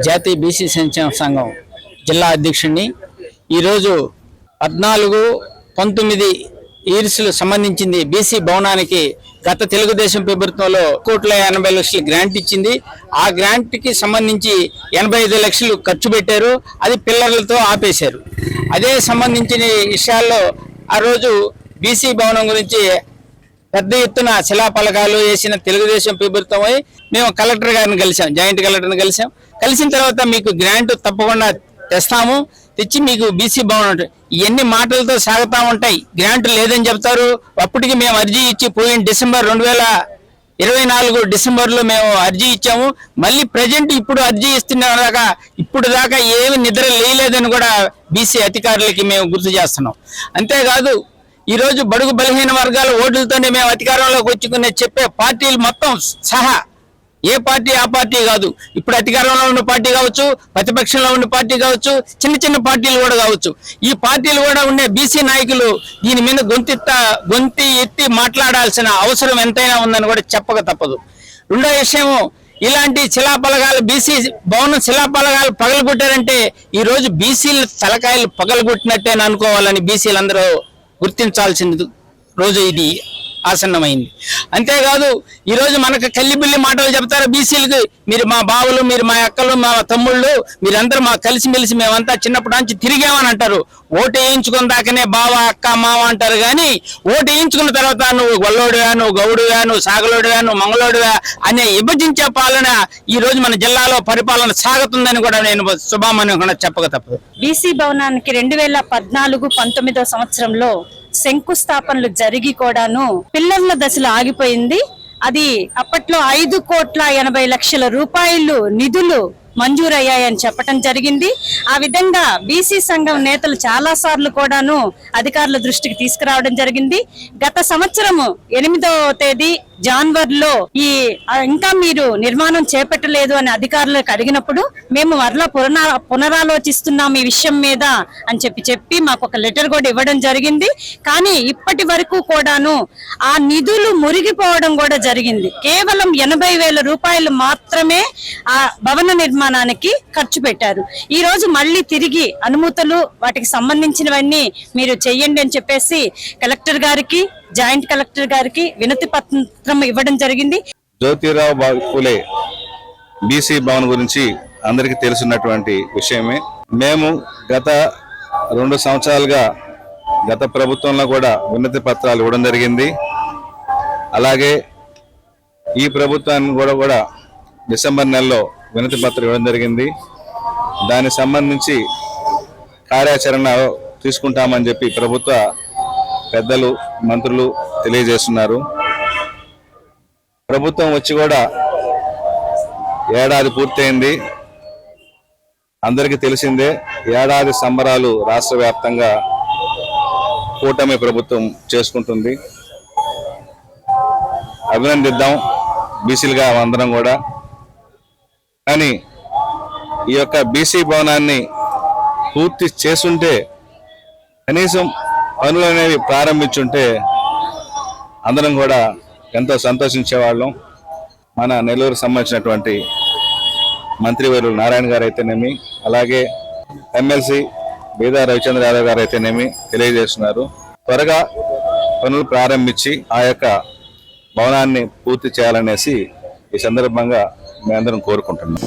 జాతీయ బీసీ సంక్షేమ సంఘం జిల్లా అధ్యక్షుడిని. ఈరోజు 14-19 ఇయర్స్లు సంబంధించింది బీసీ భవనానికి గత తెలుగుదేశం ప్రభుత్వంలో 1,80,00,000 గ్రాంట్ ఇచ్చింది. ఆ గ్రాంట్కి సంబంధించి 85 లక్షలు ఖర్చు పెట్టారు. అది పిల్లర్లతో ఆపేశారు. అదే సంబంధించిన విషయాల్లో ఆ రోజు బీసీ భవనం గురించి పెద్ద ఎత్తున శిలాఫలకాలు వేసిన తెలుగుదేశం ప్రభుత్వమై మేము కలెక్టర్ గారిని కలిసాం, జాయింట్ కలెక్టర్ని కలిసాం. కలిసిన తర్వాత మీకు గ్రాంట్ తప్పకుండా తెస్తాము, తెచ్చి మీకు బీసీ భవనం ఇవన్నీ మాటలతో సాగుతూ ఉంటాయి. గ్రాంట్ లేదని చెప్తారు. అప్పటికి మేము అర్జీ ఇచ్చి పోయిన 2024 డిసెంబర్లో మేము అర్జీ ఇచ్చాము. మళ్ళీ ప్రజెంట్ ఇప్పుడు అర్జీ ఇస్తున్నా ఇప్పుడు దాకా ఏమి నిద్ర లేదని కూడా బీసీ అధికారులకి మేము గుర్తు చేస్తున్నాం. అంతేకాదు ఈరోజు బడుగు బలహీన వర్గాల ఓట్లతోనే మేము అధికారంలోకి వచ్చుకునే చెప్పే పార్టీలు మొత్తం సహా ఏ పార్టీ ఆ పార్టీ కాదు, ఇప్పుడు అధికారంలో ఉన్న పార్టీ కావచ్చు, ప్రతిపక్షంలో ఉన్న పార్టీ కావచ్చు, చిన్న చిన్న పార్టీలు కూడా కావచ్చు, ఈ పార్టీలు కూడా ఉండే బీసీ నాయకులు దీని మీద గొంతి ఎత్తి మాట్లాడాల్సిన అవసరం ఎంతైనా ఉందని కూడా చెప్పక తప్పదు. రెండో విషయము, ఇలాంటి శిలాఫలకాలు బీసీ భవనం శిలాఫలకాలు పగలగొట్టారంటే ఈరోజు బీసీలు తలకాయలు పగలగొట్టినట్టే అనుకోవాలని బీసీలందరూ గుర్తించాల్సిన రోజు ఇది ఆసన్నమైంది. అంతేకాదు ఈరోజు మనకు కల్లిబిల్లి మాటలు చెప్తారు బీసీలకు, మీరు మా బావులు, మీరు మా అక్కలు, మా తమ్ముళ్ళు, మీరందరూ మా కలిసిమెలిసి మేమంతా చిన్నప్పటి నుంచి తిరిగామని అంటారు. ఓటు వేయించుకున్న దాకానే బావ, అక్క, మావ అంటారు. కానీ ఓటు వేయించుకున్న తర్వాత నువ్వు గొల్లోడుగా, నువ్వు గౌడుగా, నువ్వు సాగలోడుగా, నువ్వు మంగళోడుగా అనే విభజించే పాలన ఈ రోజు మన జిల్లాలో పరిపాలన సాగుతుందని కూడా నేను శుభామని చెప్పక తప్పదు. బీసీ భవనానికి 2014-19 సంవత్సరంలో శంకుస్థాపనలు జరిగి కూడాను పిల్లర్ల దశలో ఆగిపోయింది. అది అప్పట్లో 5,80,00,000 రూపాయలు నిధులు మంజూరయ్యాయని చెప్పడం జరిగింది. ఆ విధంగా బీసీ సంఘం నేతలు చాలా సార్లు కూడాను అధికారుల దృష్టికి తీసుకురావడం జరిగింది. గత సంవత్సరము 8వ తేదీ జాన్వరిలో ఇంకా మీరు నిర్మాణం చేపట్టలేదు అని అధికారులకు అడిగినప్పుడు మేము మరలా పునరాలోచిస్తున్నాం ఈ విషయం మీద అని చెప్పి మాకు ఒక లెటర్ కూడా ఇవ్వడం జరిగింది. కానీ ఇప్పటి వరకు కూడాను ఆ నిధులు మురిగిపోవడం కూడా జరిగింది. కేవలం 80,000 రూపాయలు మాత్రమే ఆ భవన నిర్మాణానికి ఖర్చు పెట్టారు. ఈ రోజు మళ్ళీ తిరిగి అనుమతులు వాటికి సంబంధించినవన్నీ మీరు చెయ్యండి అని చెప్పేసి కలెక్టర్ గారికి, జాయింట్ కలెక్టర్ గారికి వినతి పత్రం ఇవ్వడం జరిగింది. జ్యోతిరావు ఫులే బీసీ భవన్ గురించి అందరికీ తెలుసున్నటువంటి విషయమే. మేము గత 2 సంవత్సరాలుగా గత ప్రభుత్వంలో కూడా వినతి పత్రాలు ఇవ్వడం జరిగింది. అలాగే ఈ ప్రభుత్వాన్ని కూడా డిసెంబర్ నెలలో వినతి పత్రం ఇవ్వడం జరిగింది. దానికి సంబంధించి కార్యాచరణ తీసుకుంటామని చెప్పి ప్రభుత్వ పెద్దలు, మంత్రులు తెలియజేస్తున్నారు. ప్రభుత్వం వచ్చి కూడా ఏడాది పూర్తయింది. అందరికీ తెలిసిందే, ఏడాది సంబరాలు రాష్ట్ర వ్యాప్తంగా కూటమి ప్రభుత్వం చేసుకుంటుంది. అభినందిద్దాం బీసీలుగా అందరం కూడా. కానీ ఈ యొక్క బీసీ భవనాన్ని పూర్తి చేసుంటే, కనీసం పనులు అనేవి ప్రారంభించుంటే అందరం కూడా ఎంతో సంతోషించేవాళ్ళం. మన నెల్లూరు సంబంధించినటువంటి మంత్రివర్యులు నారాయణ గారు అయితేనేమి, అలాగే ఎమ్మెల్సీ బీదా రవిచంద్ర యాదవ్ గారు అయితేనేమి తెలియజేస్తున్నారు. త్వరగా పనులు ప్రారంభించి ఆ యొక్క భవనాన్ని పూర్తి చేయాలనేసి ఈ సందర్భంగా మేమందరం కోరుకుంటున్నాం.